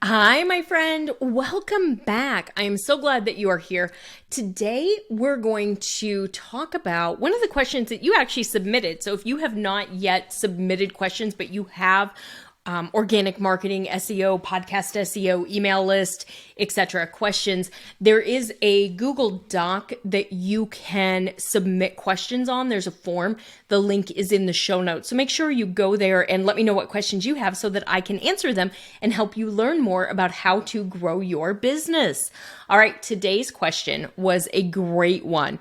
Hi, my friend. Welcome back. I am so glad that you are here. Today, we're going to talk about one of the questions that you actually submitted. So if you have not yet submitted questions, but you have organic marketing, SEO, podcast SEO, email list, etc. questions, there is a Google Doc that you can submit questions on. There's a form. The link is in the show notes. So make sure you go there and let me know what questions you have so that I can answer them and help you learn more about how to grow your business. All right, today's question was a great one.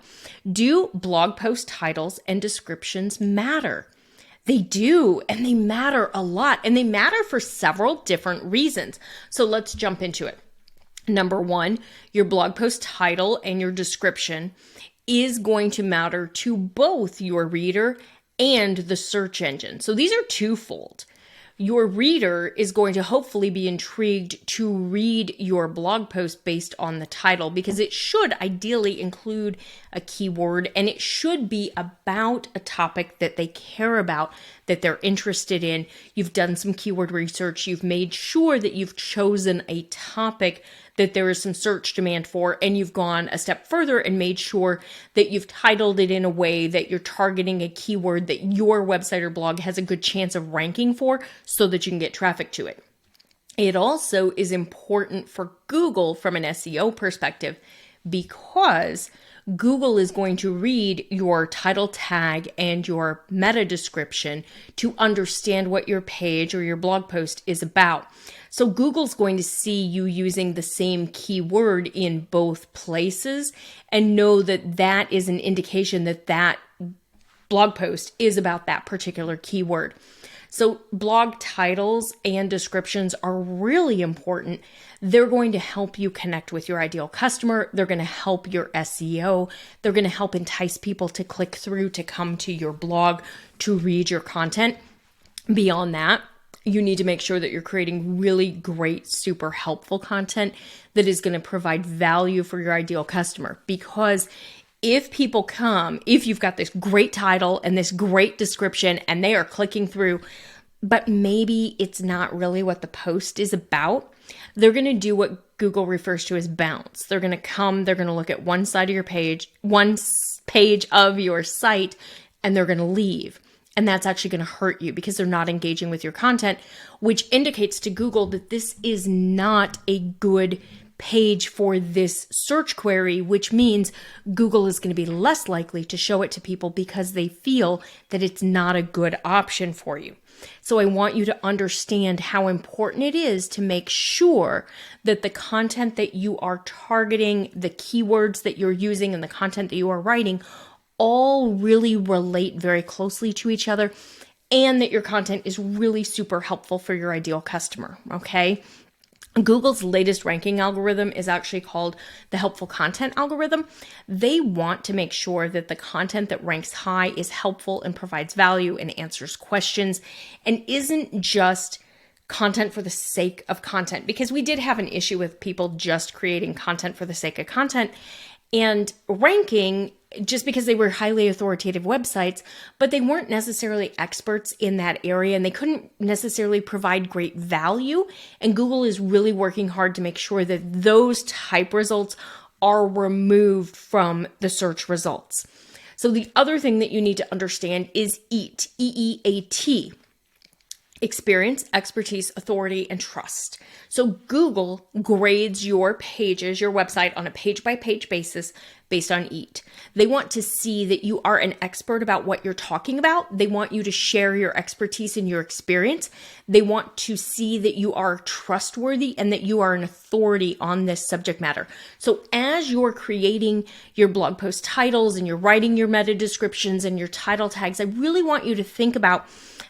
Do blog post titles and descriptions matter? They do, and they matter a lot, and they matter for several different reasons. So let's jump into it. Number one, your blog post title and your description is going to matter to both your reader and the search engine. So these are twofold. Your reader is going to hopefully be intrigued to read your blog post based on the title because it should ideally include a keyword and it should be about a topic that they care about, that they're interested in. You've done some keyword research. You've made sure that you've chosen a topic that there is some search demand for, and you've gone a step further and made sure that you've titled it in a way that you're targeting a keyword that your website or blog has a good chance of ranking for so that you can get traffic to it. It also is important for Google from an SEO perspective because Google is going to read your title tag and your meta description to understand what your page or your blog post is about. So Google's going to see you using the same keyword in both places and know that that is an indication that that blog post is about that particular keyword. So blog titles and descriptions are really important. They're going to help you connect with your ideal customer. They're going to help your SEO. They're going to help entice people to click through to come to your blog to read your content. Beyond that, you need to make sure that you're creating really great, super helpful content that is going to provide value for your ideal customer. Because if people come, if you've got this great title and this great description and they are clicking through, but maybe it's not really what the post is about, they're going to do what Google refers to as bounce. They're going to come, they're going to look at one side of your page, one page of your site, and they're going to leave. And that's actually going to hurt you because they're not engaging with your content, which indicates to Google that this is not a good page for this search query, which means Google is going to be less likely to show it to people because they feel that it's not a good option for you. So I want you to understand how important it is to make sure that the content that you are targeting, the keywords that you're using, and the content that you are writing all really relate very closely to each other, and that your content is really super helpful for your ideal customer, okay? Google's latest ranking algorithm is actually called the helpful content algorithm. They want to make sure that the content that ranks high is helpful and provides value and answers questions and isn't just content for the sake of content, because we did have an issue with people just creating content for the sake of content and ranking just because they were highly authoritative websites, but they weren't necessarily experts in that area and they couldn't necessarily provide great value. And Google is really working hard to make sure that those type results are removed from the search results. So the other thing that you need to understand is EAT, E-E-A-T. Experience, expertise, authority, and trust. So Google grades your pages, your website on a page-by-page basis based on EAT. They want to see that you are an expert about what you're talking about. They want you to share your expertise and your experience. They want to see that you are trustworthy and that you are an authority on this subject matter. So as you're creating your blog post titles and you're writing your meta descriptions and your title tags, I really want you to think about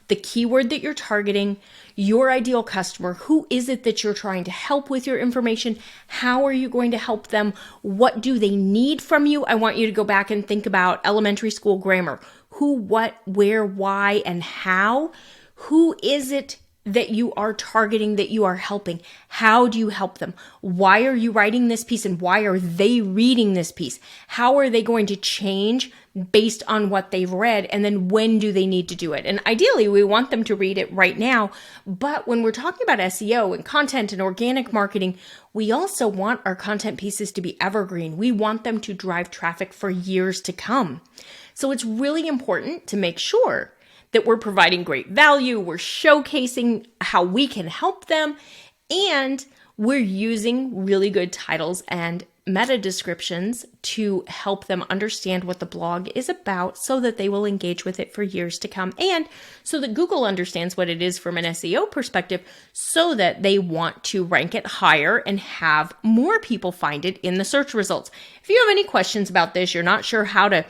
the keyword that you're targeting, your ideal customer, who is it that you're trying to help with your information? How are you going to help them? What do they need from you? I want you to go back and think about elementary school grammar. Who, what, where, why, and how. Who is it that you are targeting, that you are helping? How do you help them? Why are you writing this piece and why are they reading this piece? How are they going to change based on what they've read, and then when do they need to do it. And ideally, we want them to read it right now. But when we're talking about SEO and content and organic marketing, we also want our content pieces to be evergreen. We want them to drive traffic for years to come. So it's really important to make sure that we're providing great value, we're showcasing how we can help them, and we're using really good titles and meta descriptions to help them understand what the blog is about so that they will engage with it for years to come, and so that Google understands what it is from an SEO perspective so that they want to rank it higher and have more people find it in the search results. If you have any questions about this, you're not sure how to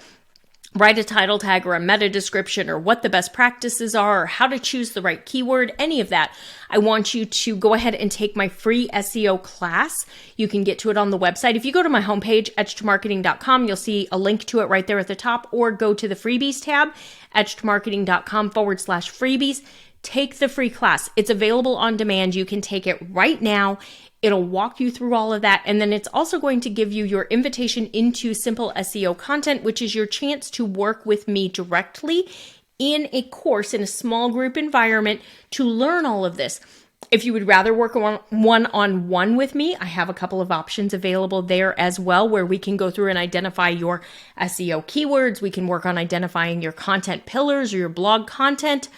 write a title tag or a meta description or what the best practices are or how to choose the right keyword, any of that, I want you to go ahead and take my free SEO class. You can get to it on the website. If you go to my homepage, edge2marketing.com, you'll see a link to it right there at the top, or go to the freebies tab, edge2marketing.com/freebies. Take the free class. It's available on demand. You can take it right now. It'll walk you through all of that. And then it's also going to give you your invitation into Simple SEO Content, which is your chance to work with me directly in a course, in a small group environment, to learn all of this. If you would rather work one-on-one with me, I have a couple of options available there as well, where we can go through and identify your SEO keywords. We can work on identifying your content pillars or your blog content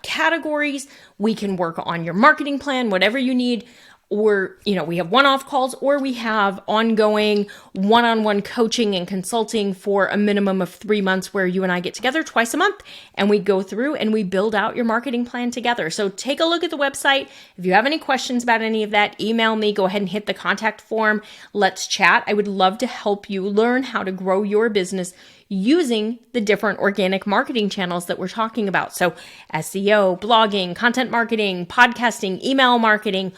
categories. We can work on your marketing plan, whatever you need. Or, we have one-off calls, or we have ongoing one-on-one coaching and consulting for a minimum of 3 months, where you and I get together twice a month and we go through and we build out your marketing plan together. So take a look at the website. If you have any questions about any of that, email me, go ahead and hit the contact form. Let's chat. I would love to help you learn how to grow your business using the different organic marketing channels that we're talking about. So SEO, blogging, content marketing, podcasting, email marketing,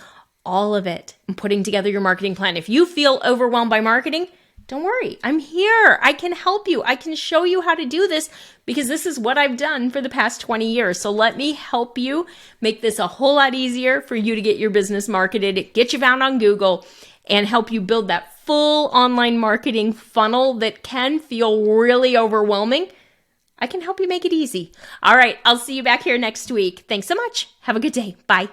all of it, and putting together your marketing plan. If you feel overwhelmed by marketing, don't worry. I'm here. I can help you. I can show you how to do this, because this is what I've done for the past 20 years. So let me help you make this a whole lot easier for you to get your business marketed, get you found on Google, and help you build that full online marketing funnel that can feel really overwhelming. I can help you make it easy. All right. I'll see you back here next week. Thanks so much. Have a good day. Bye.